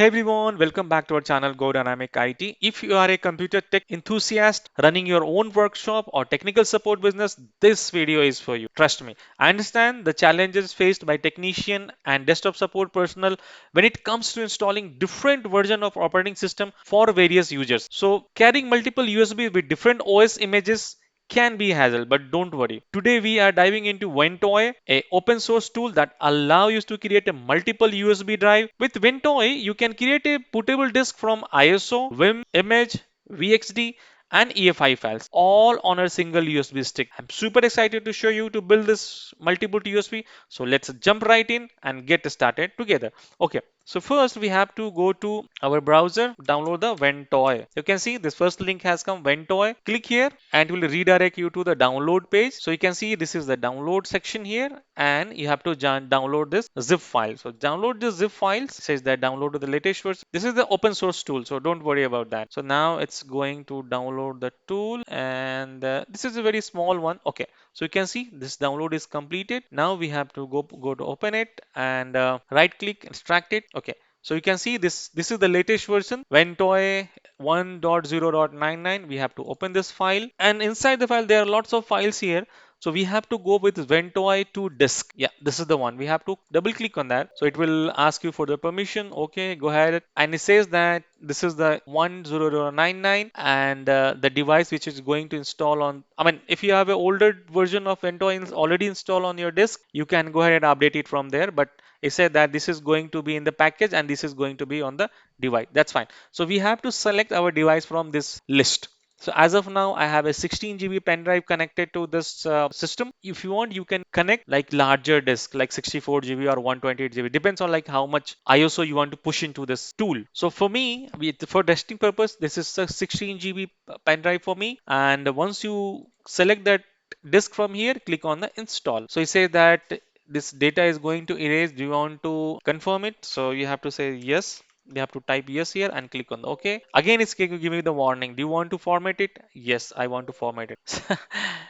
Hey everyone, welcome back to our channel Go Dynamic IT. If you are a computer tech enthusiast running your own workshop or technical support business, this video is for you. Trust me. I understand the challenges faced by technician and desktop support personnel when it comes to installing different version of operating system for various users. So carrying multiple USB with different OS images can be hassle, but don't worry. Today we are diving into Ventoy, a open source tool that allow you to create a multiple USB drive. With Ventoy, you can create a bootable disk from ISO, Vim, image, VXD, and EFI files all on a single USB stick. I'm super excited to show you to build this multi-boot USB. So let's jump right in and get started together. Okay, so first we have to go to our browser, download the Ventoy. You can see this first link has come Ventoy. Click here and it will redirect you to the download page. So you can see this is the download section here and you have to download this zip file. So download this zip file. It says that download to the latest version. This is the open source tool, so don't worry about that. So now it's going to download the tool and this is a very small one. Okay, so you can see this download is completed. Now we have to go to open it and right click extract it. Okay, so you can see this is the latest version Ventoy 1.0.99. We have to open this file and inside the file there are lots of files here. So we have to go with Ventoy to disk. Yeah, this is the one. We have to double click on that. So it will ask you for the permission. Okay, go ahead. And it says that this is the 10099 and the device which is going to install on. I mean, if you have an older version of Ventoy already installed on your disk, you can go ahead and update it from there. But it said that this is going to be in the package and this is going to be on the device. That's fine. So we have to select our device from this list. So as of now, I have a 16 GB pen drive connected to this system. If you want, you can connect like larger disk, like 64 GB or 128 GB. Depends on like how much ISO you want to push into this tool. So for me, for testing purpose, this is a 16 GB pen drive for me. And once you select that disk from here, click on the install. So it says that this data is going to erase. Do you want to confirm it? So you have to say yes. You have to type yes here and click on the OK. Again, it's going to give me the warning. Do you want to format it? Yes, I want to format it.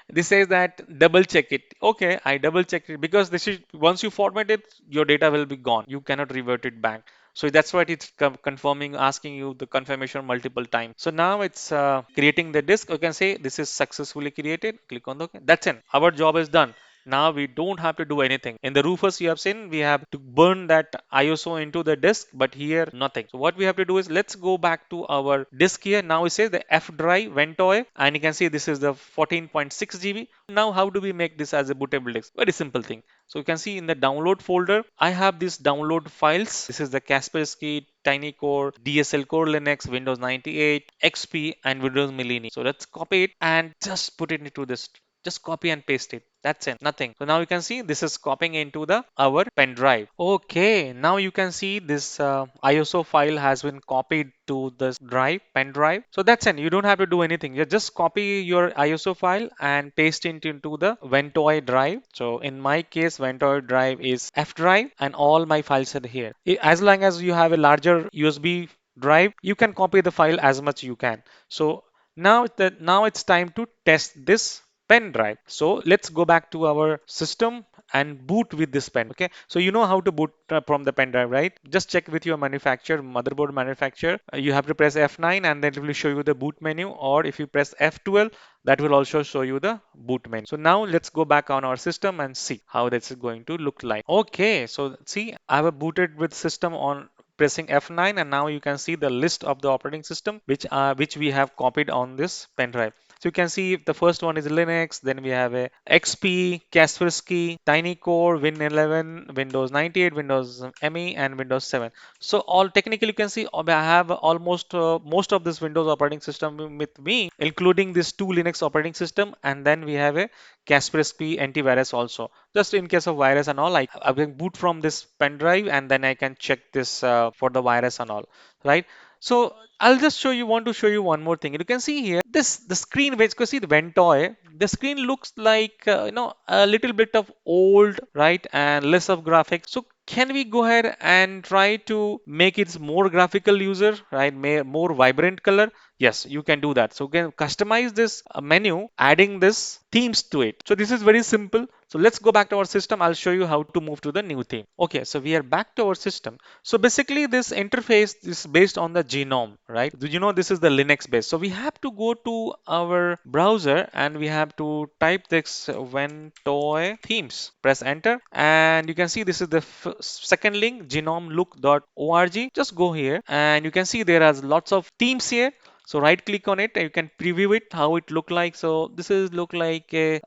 This says that double check it. Okay, I double checked it because this is once you format it, your data will be gone. You cannot revert it back. So that's what it's confirming, asking you the confirmation multiple times. So now it's creating the disk. You can say this is successfully created. Click on the OK. That's it. Our job is done. Now we don't have to do anything. In the Rufus you have seen we have to burn that ISO into the disk, but here nothing. So what we have to do is let's go back to our disk here. Now it says the F drive Ventoy and you can see this is the 14.6 GB. Now how do we make this as a bootable disk? Very simple thing. So you can see in the download folder, I have these download files. This is the Kaspersky, Tiny Core, DSL Core Linux, Windows 98, XP, and Windows Millennium. So let's copy it and just put it into this. Just copy and paste it. That's it, nothing. So now you can see this is copying into the our pen drive. Okay, now you can see this ISO file has been copied to this pen drive. So that's it. You don't have to do anything. You just copy your ISO file and paste it into the Ventoy drive. So in my case, Ventoy drive is F drive and all my files are here. As long as you have a larger USB drive, you can copy the file as much you can. So now it's time to test this pen drive. So let's go back to our system and boot with this pen. Okay, so you know how to boot from the pen drive, right? Just check with your manufacturer, motherboard manufacturer. You have to press F9 and then it will show you the boot menu, or if you press F12, that will also show you the boot menu. So now let's go back on our system and see how this is going to look like. Okay, so see, I have booted with system on pressing F9 and now you can see the list of the operating system which we have copied on this pen drive. So you can see the first one is Linux, then we have a XP, Kaspersky, Tiny Core, Win11, Windows 98, Windows ME, and Windows 7. So all technically you can see I have almost most of this Windows operating system with me, including this two Linux operating system, and then we have a Kaspersky antivirus also. Just in case of virus and all, I can boot from this pen drive and then I can check this for the virus and all, right? So I'll just want to show you one more thing. You can see here the screen which you see the Ventoy. The screen looks like a little bit of old, right, and less of graphics. So can we go ahead and try to make it more graphical user, right? More vibrant color? Yes, you can do that. So you can customize this menu, adding this themes to it. So this is very simple. So let's go back to our system. I'll show you how to move to the new theme. Okay, so we are back to our system. So basically this interface is based on the genome, right? Do you know this is the Linux base? So we have to go to our browser and we have to type this Ventoy themes. Press enter and you can see this is the second link, genomelook.org. Just go here and you can see there are lots of themes here. So right click on it and you can preview it how it look like. So this is look like a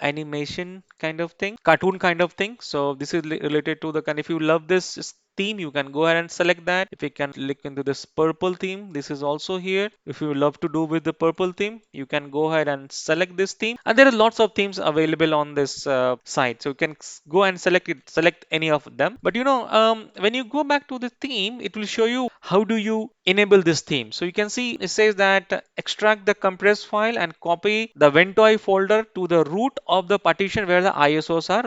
animation kind of thing, cartoon kind of thing. So this is related to the kind, if you love this theme, you can go ahead and select that. If you can click into this purple theme, this is also here. If you love to do with the purple theme, you can go ahead and select this theme. And there are lots of themes available on this site. So you can go and select any of them. But when you go back to the theme, it will show you how do you enable this theme. So you can see it says that extract the compressed file and copy the Ventoy folder to the root of the partition where the ISOs are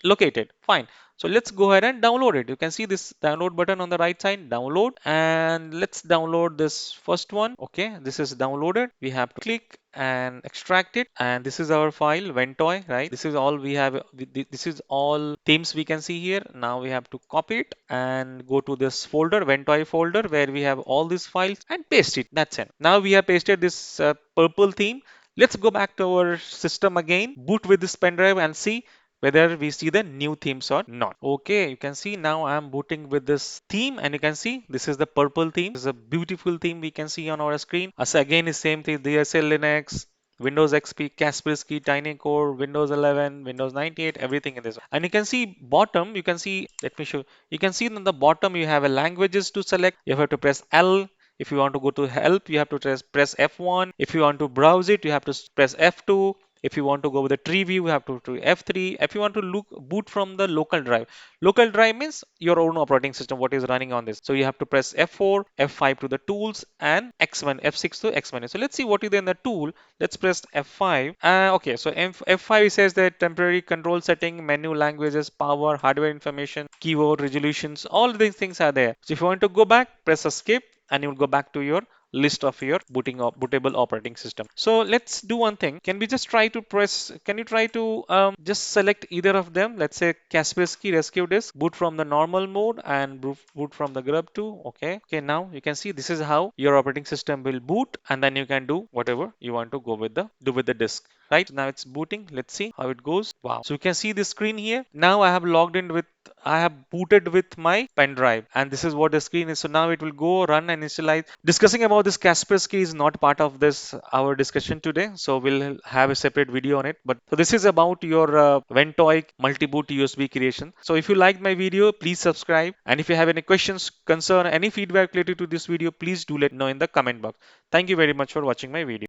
located. Fine. So let's go ahead and download it. You can see this download button on the right side, download, and let's download this first one. Okay, this is downloaded. We have to click and extract it, and this is our file Ventoy, right? This is all we have. This is all themes we can see here. Now we have to copy it and go to this folder, Ventoy folder, where we have all these files and paste it. That's it. Now we have pasted this purple theme. Let's go back to our system again, boot with this pen drive and see whether we see the new themes or not. Okay, you can see now I'm booting with this theme and you can see this is the purple theme. This is a beautiful theme we can see on our screen. As again is same thing, DSL Linux, Windows XP, Kaspersky, Tiny Core, Windows 11, Windows 98, everything in this. And you can see bottom, you can see, let me show, you can see in the bottom you have a languages to select. You have to press L. If you want to go to help, you have to press F1. If you want to browse it, you have to press F2. If you want to go with the tree view, you have to do F3. If you want to boot from the local drive means your own operating system, what is running on this. So you have to press F4, F5 to the tools and X1, F6 to X1. So let's see what is in the tool. Let's press F5. Okay, so F5 says that temporary control setting, menu languages, power, hardware information, keyboard resolutions, all these things are there. So if you want to go back, press escape and you will go back to your list of your bootable operating system. So let's do one thing. Can we just try to can you try to just select either of them? Let's say Kaspersky Rescue Disk, boot from the normal mode and boot from the grub 2. Okay, now you can see this is how your operating system will boot, and then you can do whatever you want to do with the disk. Right, so now it's booting. Let's see how it goes. Wow. So you can see the screen here. Now I have logged in with, I have booted with my pen drive, and this is what the screen is. So now it will go run and initialize. Discussing about this Kaspersky is not part of this our discussion today, so we'll have a separate video on it. But so this is about your Ventoy Multiboot USB creation. So if you liked my video, please subscribe, and if you have any questions, concern, any feedback related to this video, please do let me know in the comment box. Thank you very much for watching my video.